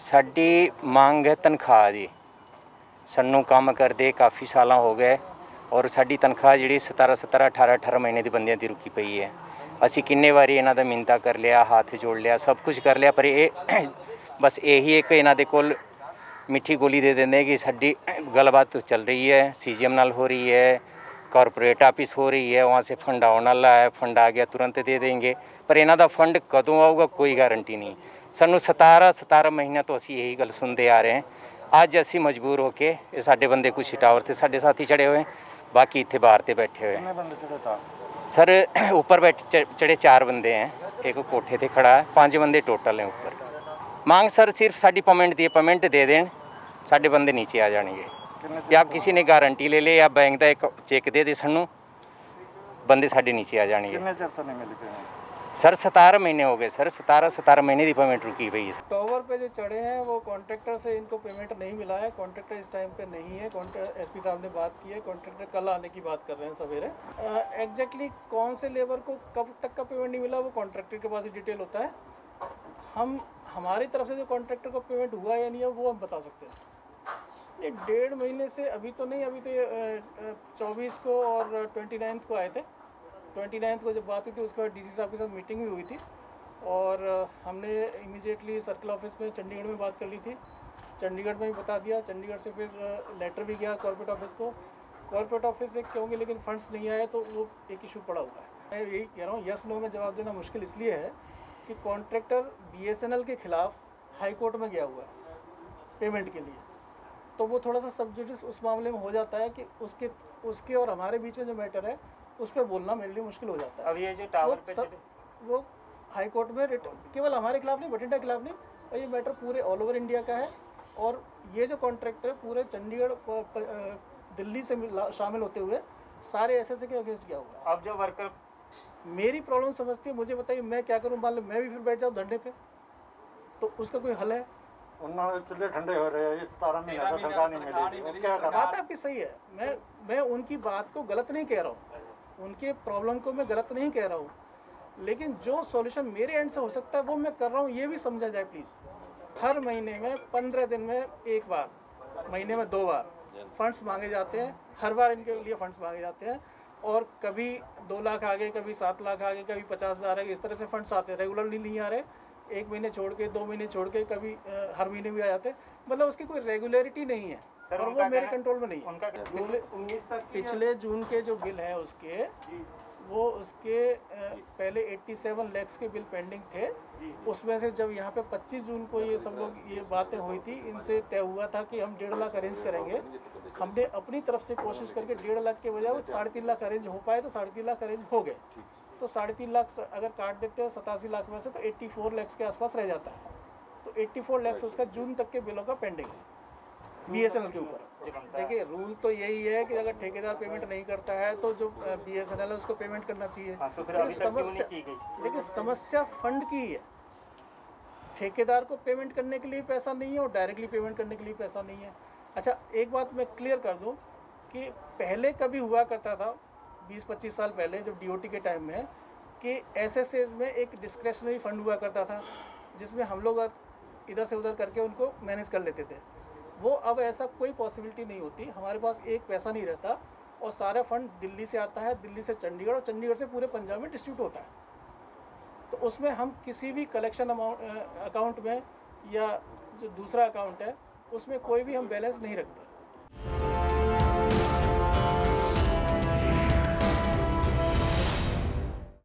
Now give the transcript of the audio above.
ਸਾਡੀ ਮੰਗ ਹੈ ਤਨਖਾਹ ਦੀ। ਸਾਨੂੰ ਕੰਮ ਕਰਦੇ ਕਾफ़ी ਸਾਲਾਂ ਹੋ ਗਏ ਔਰ ਸਾਡੀ ਤਨਖਾਹ ਜਿਹੜੀ 17 18 ਮਹੀਨੇ ਦੀ ਬੰਦਿਆਂ ਦੀ ਰੁਕੀ ਪਈ ਹੈ। ਅਸੀਂ ਕਿੰਨੇ ਵਾਰੀ ਇਹਨਾਂ ਦਾ ਮਿੰਨਤਾਂ ਕਰ ਲਿਆ, ਹੱਥ ਜੋੜ ਲਿਆ, ਸਭ ਕੁਝ ਕਰ ਲਿਆ, ਪਰ ਇਹ ਬਸ ਇਹੀ ਇੱਕ ਇਹਨਾਂ ਦੇ ਕੋਲ मिठी गोली दे देंगे कि साड़ी गलबात तो चल रही है, CGM नाल हो रही है, कॉरपोरेट ऑफिस हो रही है, वहाँ से फंड आने वाला है, फंड आ गया तुरंत दे देंगे, पर इन्हों का फंड कदों आऊगा कोई गारंटी नहीं। सानू 17 महीनों तो असी यही गल सुनते आ रहे हैं। अज असी मजबूर होके साडे बंदे कुछ टावर से साडे साथी चढ़े हुए, बाकी इतने बाहर से बैठे हुए। सर ऊपर चढ़े 4 बंदे हैं, एक कोठे पर खड़ा है, 5 बंदे टोटल हैं ऊपर। मांग सर सिर्फ साड़ी पेमेंट दे दें, साढ़े बंदे नीचे आ जाएंगे, या किसी ने गारंटी ले ले या बैंक का एक चेक दे दे सानू, बंदे साढ़े नीचे आ जाएंगे। सर 17 महीने हो गए सर, 17 महीने की पेमेंट रुकी हुई है। टावर पे जो चढ़े हैं वो कॉन्ट्रैक्टर से इनको पेमेंट नहीं मिला है, कॉन्ट्रैक्टर इस टाइम पे नहीं है। SP साहब ने बात की है, कॉन्ट्रैक्टर कल आने की बात कर रहे हैं सवेरे। एग्जैक्टली कौन से लेबर को कब तक का पेमेंट नहीं मिला वो कॉन्ट्रैक्टर के पास ही डिटेल होता है। हमारी तरफ से जो कॉन्ट्रैक्टर को पेमेंट हुआ या नहीं है वो हम बता सकते हैं। ये 1.5 महीने से अभी तो नहीं, अभी तो 24 को और 29 को आए थे। 29 को जब बात हुई थी उसके बाद DC साहब के साथ मीटिंग भी हुई थी और हमने इमीडिएटली सर्कल ऑफिस में चंडीगढ़ में बात कर ली थी, चंडीगढ़ में भी बता दिया। चंडीगढ़ से फिर लेटर भी गया कॉर्पोरेट ऑफिस को, कॉर्पोरेट ऑफिस से क्योंकि लेकिन फंड्स नहीं आए तो वो एक इशू पड़ा हुआ है। मैं यही कह रहा हूँ, यस नो में जवाब देना मुश्किल इसलिए है कि कॉन्ट्रैक्टर BSNL के ख़िलाफ़ हाई कोर्ट में गया हुआ है पेमेंट के लिए, तो वो थोड़ा सा सब्जुडिस उस मामले में हो जाता है कि उसके और हमारे बीच में जो मैटर है उस पर बोलना मेरे लिए मुश्किल हो जाता है। अब ये जो टावर पे वो हाई कोर्ट में केवल हमारे खिलाफ नहीं, बठिंडा खिलाफ नहीं, और ये मैटर पूरे ऑल ओवर इंडिया का है। और ये जो कॉन्ट्रैक्टर पूरे चंडीगढ़ दिल्ली से शामिल होते हुए सारे SSA के अगेंस्ट गया हुआ है। अब जो वर्कर मेरी प्रॉब्लम समझती है, मुझे बताइए मैं क्या करूं। मान लो मैं भी फिर बैठ जाऊं धरने पे, तो उसका कोई हल है? चूल्हे ठंडे हो रहे हैं, 17 महीने का सरकार नहीं मिली, क्या करें? बात आपकी सही है, मैं उनकी बात को गलत नहीं कह रहा हूँ, उनके प्रॉब्लम को मैं गलत नहीं कह रहा हूँ, लेकिन जो सॉल्यूशन मेरे एंड से हो सकता है वो मैं कर रहा हूँ, ये भी समझा जाए प्लीज़। हर महीने में 15 दिन में एक बार, महीने में 2 बार फंड्स मांगे जाते हैं, हर बार इनके लिए फंड्स मांगे जाते हैं, और कभी 2 लाख आ गए, कभी 7 लाख आ गए, कभी 50,000 आ गए, इस तरह से फंड्स आते हैं। रेगुलरली नहीं आ रहे, 1 महीने छोड़ के, 2 महीने छोड़ के, कभी हर महीने भी आ जाते हैं। मतलब उसकी कोई रेगुलरिटी नहीं है और वो मेरे कंट्रोल में नहीं है। उनका पिछले जून के जो बिल है उसके पहले 87 लाख के बिल पेंडिंग थे। उसमें से जब यहाँ पे 25 जून को ये सब लोग ये बातें हुई थी, इनसे तय हुआ था कि हम 1.5 लाख अरेंज करेंगे। हमने अपनी तरफ से कोशिश करके 1.5 लाख के बजाय वो 3.5 लाख अरेंज हो पाए, तो 3.5 लाख अरेंज हो गए। तो 3.5 लाख अगर काट देते हैं 87 लाख में से, तो 84 लाख के आसपास रह जाता है। तो 84 लाख उसका जून तक के बिलों का पेंडिंग है BSNL के ऊपर। देखिए रूल तो यही है कि अगर ठेकेदार पेमेंट नहीं करता है तो जो BSNL है उसको पेमेंट करना चाहिए। लेकिन समस्या फंड की है, ठेकेदार को पेमेंट करने के लिए पैसा नहीं है और डायरेक्टली पेमेंट करने के लिए पैसा नहीं है। अच्छा, एक बात मैं क्लियर कर दूं कि पहले कभी हुआ करता था 20-25 साल पहले, जब DOT के टाइम में, कि SSAs में एक डिस्क्रेशनरी फंड हुआ करता था जिसमें हम लोग इधर से उधर करके उनको मैनेज कर लेते थे। वो अब ऐसा कोई पॉसिबिलिटी नहीं होती, हमारे पास एक पैसा नहीं रहता और सारा फंड दिल्ली से आता है, दिल्ली से चंडीगढ़ और चंडीगढ़ से पूरे पंजाब में डिस्ट्रीब्यूट होता है। तो उसमें हम किसी भी कलेक्शन अकाउंट में या जो दूसरा अकाउंट है उसमें कोई भी हम बैलेंस नहीं रखते।